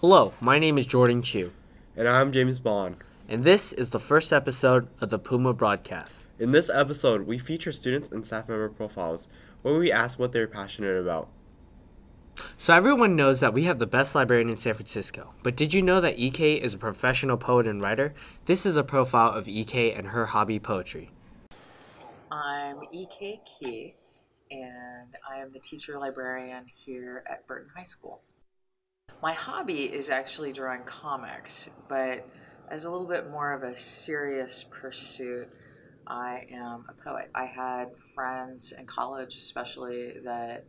Hello, my name is Jordan Chu, And I'm James Bond. and this is the first episode of the Puma broadcast. In this episode, we feature students and staff member profiles, where we ask what they're passionate about. So everyone knows that we have the best librarian in San Francisco, but did you know that EK is a professional poet and writer? This is a profile of EK and her hobby, poetry. I'm EK Keith, and I am the teacher librarian here at Burton High School. My hobby is actually drawing comics, but as a little bit more of a serious pursuit, I am a poet. I had friends in college especially that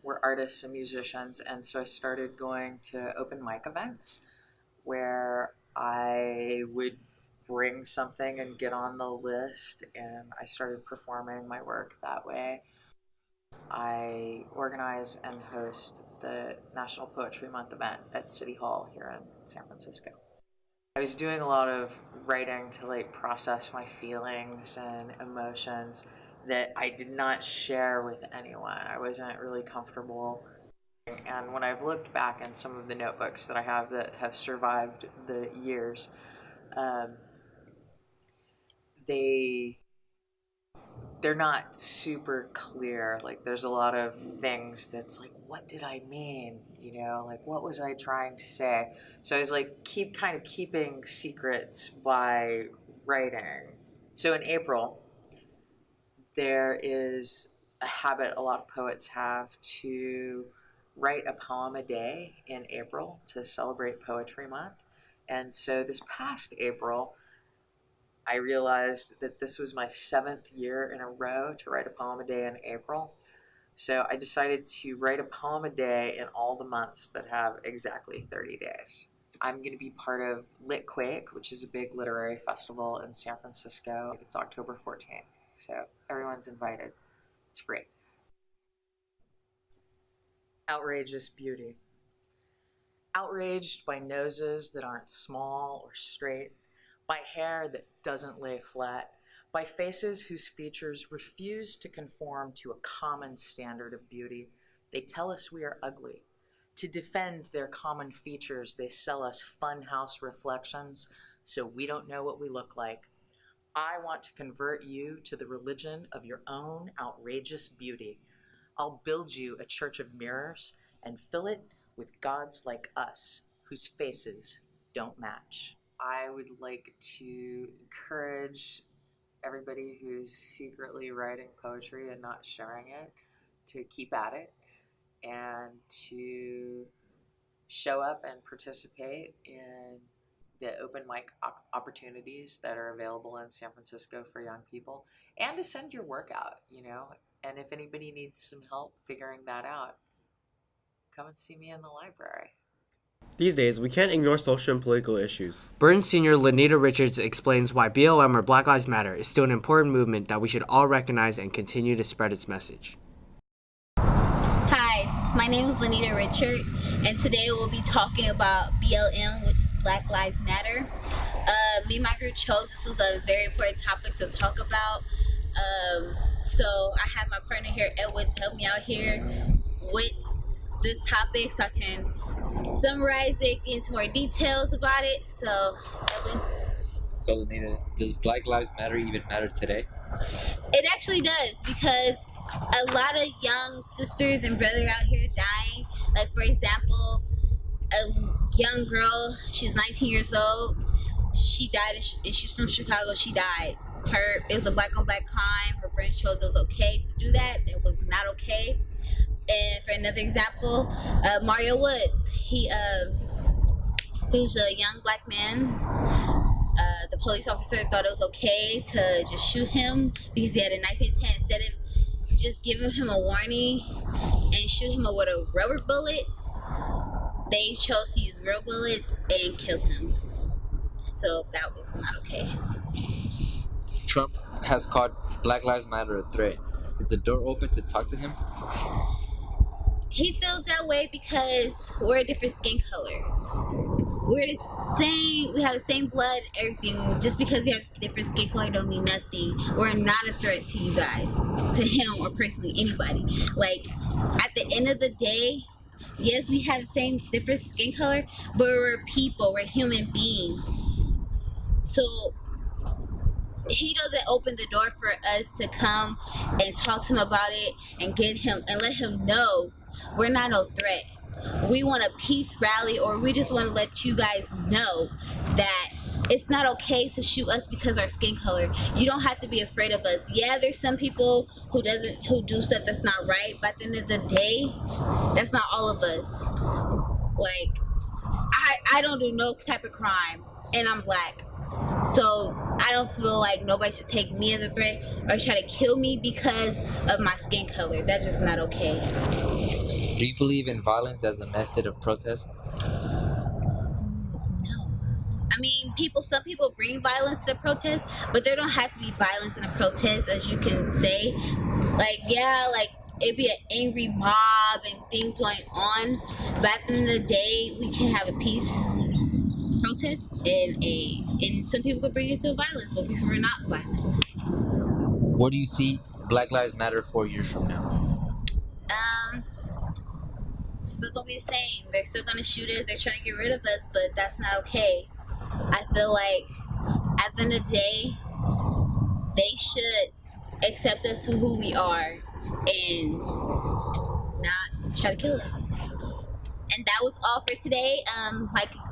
were artists and musicians, and so I started going to open mic events where I would bring something and get on the list, and I started performing my work that way. I organize and host the National Poetry Month event at City Hall here in San Francisco. I was doing a lot of writing to process my feelings and emotions that I did not share with anyone. I wasn't really comfortable. And when I've looked back in some of the notebooks that I have that have survived the years, they're not super clear. There's a lot of things that's what did I mean? What was I trying to say? So I was keeping secrets by writing. So in April, there is a habit a lot of poets have to write a poem a day in April to celebrate Poetry Month. And so this past April, I realized that this was my 7th year in a row to write a poem a day in April. So I decided to write a poem a day in all the months that have exactly 30 days. I'm going to be part of Lit Quake, which is a big literary festival in San Francisco. It's October 14th, so everyone's invited. It's free. Outrageous beauty. Outraged by noses that aren't small or straight, by hair that doesn't lay flat, by faces whose features refuse to conform to a common standard of beauty. They tell us we are ugly. To defend their common features, they sell us funhouse reflections, so we don't know what we look like. I want to convert you to the religion of your own outrageous beauty. I'll build you a church of mirrors and fill it with gods like us, whose faces don't match. I would like to encourage everybody who's secretly writing poetry and not sharing it to keep at it and to show up and participate in the open mic opportunities that are available in San Francisco for young people, and to send your work out, and if anybody needs some help figuring that out, come and see me in the library. These days, we can't ignore social and political issues. Burton Senior Lanita Richards explains why BLM or Black Lives Matter is still an important movement that we should all recognize and continue to spread its message. Hi, my name is Lanita Richard, and today we'll be talking about BLM, which is Black Lives Matter. Me and my group chose this was a very important topic to talk about. So I have my partner here, Edwin, to help me out here with this topic so I can summarize it, get into more details about it. So, Edwin. So, Lanita, does Black Lives Matter even matter today? It actually does, because a lot of young sisters and brothers out here dying. For example, a young girl, she's 19 years old. She died, and she's from Chicago. She died. It was a black on black crime. Her friends chose it was okay to do that. It was not okay. And for another example, Mario Woods. He was a young black man. The police officer thought it was okay to just shoot him because he had a knife in his hand. Instead of just giving him a warning and shoot him with a rubber bullet, they chose to use real bullets and kill him. So that was not okay. Trump has called Black Lives Matter a threat. Is the door open to talk to him? He feels that way because we're a different skin color. We're the same, we have the same blood, everything. Just because we have different skin color don't mean nothing. We're not a threat to you guys, to him or personally anybody. At the end of the day, Yes, we have the same different skin color, but we're people, we're human beings. So he doesn't open the door for us to come and talk to him about it and get him and let him know we're not no threat. We want a peace rally, or we just want to let you guys know that it's not okay to shoot us because our skin color. You don't have to be afraid of us. Yeah, there's some people who do stuff that's not right, but at the end of the day, that's not all of us. Like I don't do no type of crime, and I'm black. So I don't feel like nobody should take me as a threat or try to kill me because of my skin color. That's just not okay. Do you believe in violence as a method of protest? No. I mean, some people bring violence to the protest, but there don't have to be violence in a protest, as you can say. Like, yeah, like it'd be an angry mob and things going on, but at the end of the day, we can have a peace protest, and some people could bring it to violence, but we prefer not violence. What do you see Black Lives Matter 4 years from now? Um, it's still gonna be the same. They're still gonna shoot us. They're trying to get rid of us, but that's not okay. I feel like at the end of the day, they should accept us for who we are and not try to kill us. And that was all for today.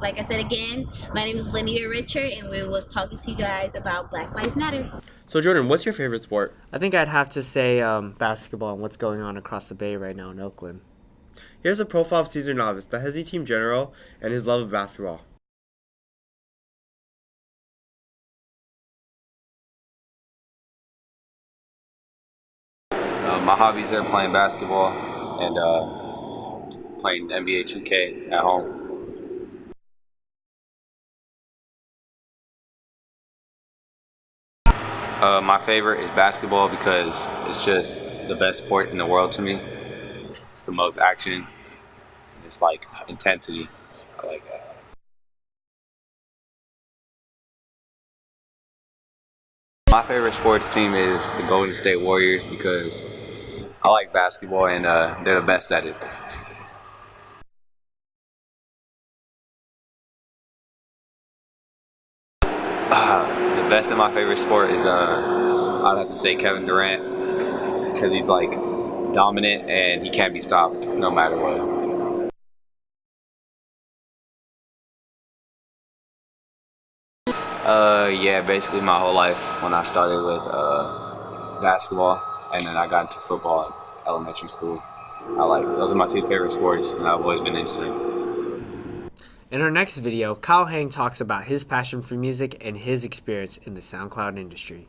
Like I said again, my name is Lenita Richard, and we was talking to you guys about Black Lives Matter. So Jordan, what's your favorite sport? I think I'd have to say basketball and what's going on across the bay right now in Oakland. Here's a profile of Cesar Navis, the Hezi team general, and his love of basketball. My hobbies are playing basketball and playing NBA 2K at home. My favorite is basketball because it's just the best sport in the world to me. It's the most action. It's like intensity. I like that. My favorite sports team is the Golden State Warriors because I like basketball and they're the best at it. The best in my favorite sport is I'd have to say Kevin Durant because he's like dominant and he can't be stopped no matter what. Yeah, basically my whole life when I started with basketball and then I got into football in elementary school. Those are my two favorite sports and I've always been into them. In our next video, Kyle Hang talks about his passion for music and his experience in the SoundCloud industry.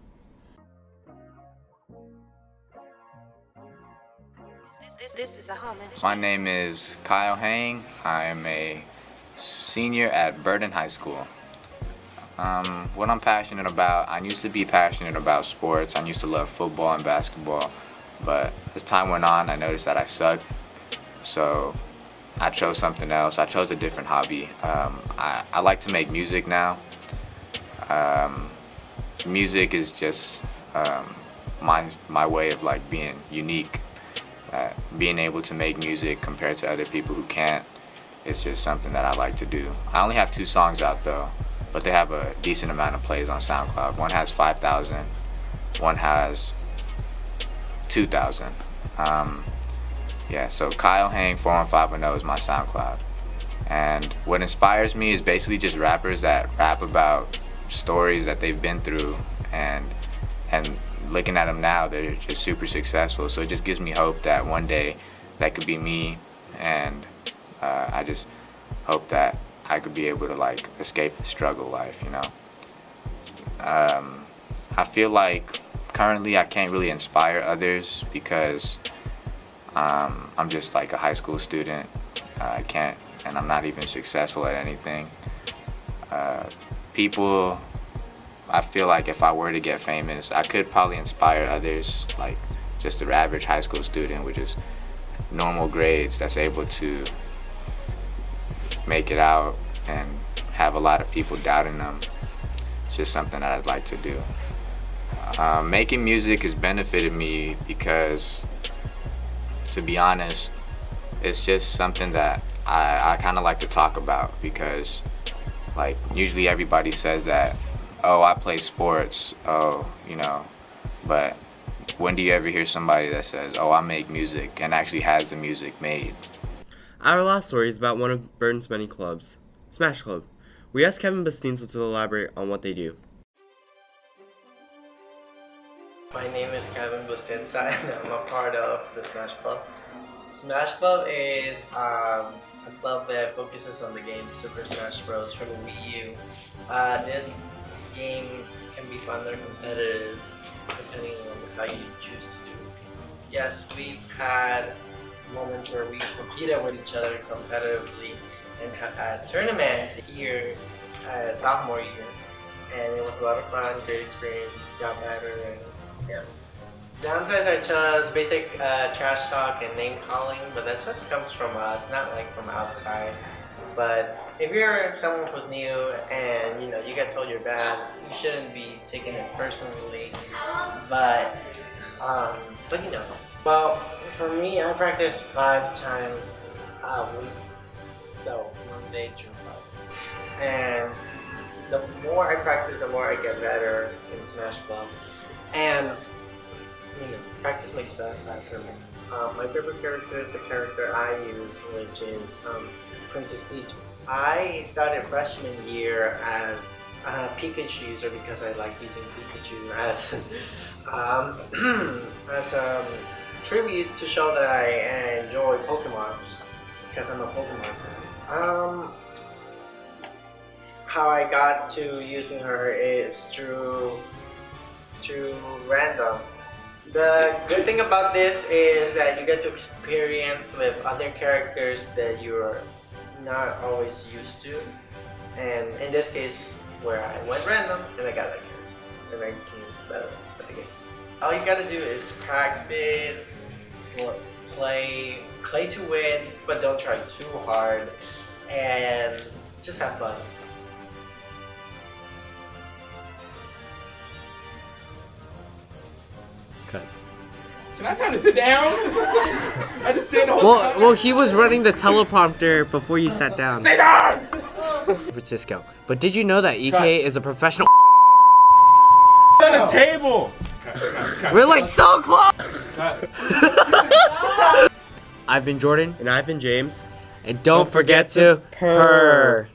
My name is Kyle Hang. I am a senior at Burden High School. What I'm passionate about, I used to be passionate about sports. I used to love football and basketball, but as time went on, I noticed that I sucked. So I chose something else. I chose a different hobby. I like to make music now. Music is just my way of like being unique. Being able to make music compared to other people who can't, it's just something that I like to do. I only have 2 songs out though, but they have a decent amount of plays on SoundCloud. One has 5,000, one has 2,000. Yeah, so Kyle Hang 41510 is my SoundCloud. And what inspires me is basically just rappers that rap about stories that they've been through, and looking at them now, they're just super successful. So it just gives me hope that one day that could be me, and I just hope that I could be able to like escape the struggle life, you know. I feel like currently I can't really inspire others because I'm just like a high school student. I can't, and I'm not even successful at anything. People, I feel like if I were to get famous, I could probably inspire others, like just the average high school student with just normal grades that's able to make it out and have a lot of people doubting them. It's just something that I'd like to do. Making music has benefited me because, to be honest, it's just something that I kind of like to talk about because, like, usually everybody says that, oh, I play sports, oh, but when do you ever hear somebody that says, oh, I make music and actually has the music made? Our last story is about one of Burton's many clubs, Smash Club. We asked Kevin Bastinza to elaborate on what they do. My name is Kevin Bustinza and I'm a part of the Smash Club. Smash Club is a club that focuses on the game Super Smash Bros. For the Wii U. This game can be fun or competitive depending on how you choose to do it. Yes, we've had moments where we competed with each other competitively and have had tournaments here sophomore year, and it was a lot of fun, great experience, got better, and yeah. Downsides are just basic trash talk and name calling, but that just comes from us, not like from outside. But if you're someone who's new and you get told you're bad, you shouldn't be taking it personally. But well, for me, I practice 5 times a week, so Monday through Friday. And the more I practice, the more I get better in Smash Club. And practice makes perfect. My favorite character is the character I use, which is Princess Peach. I started freshman year as a Pikachu user because I like using Pikachu as as a tribute to show that I enjoy Pokemon because I'm a Pokemon fan. How I got to using her is through random. The good thing about this is that you get to experience with other characters that you're not always used to, and in this case where I went random and I got that character and I became better at the game. All you gotta do is practice, play to win, but don't try too hard, and just have fun. Cut. Can I time to sit down? I just stand the whole time. Well, he was running the teleprompter before you sat down. Cesar! Francisco. But did you know that EK is a professional? On the table. We're like so close. Cut. I've been Jordan, And I've been James. and don't forget to purr.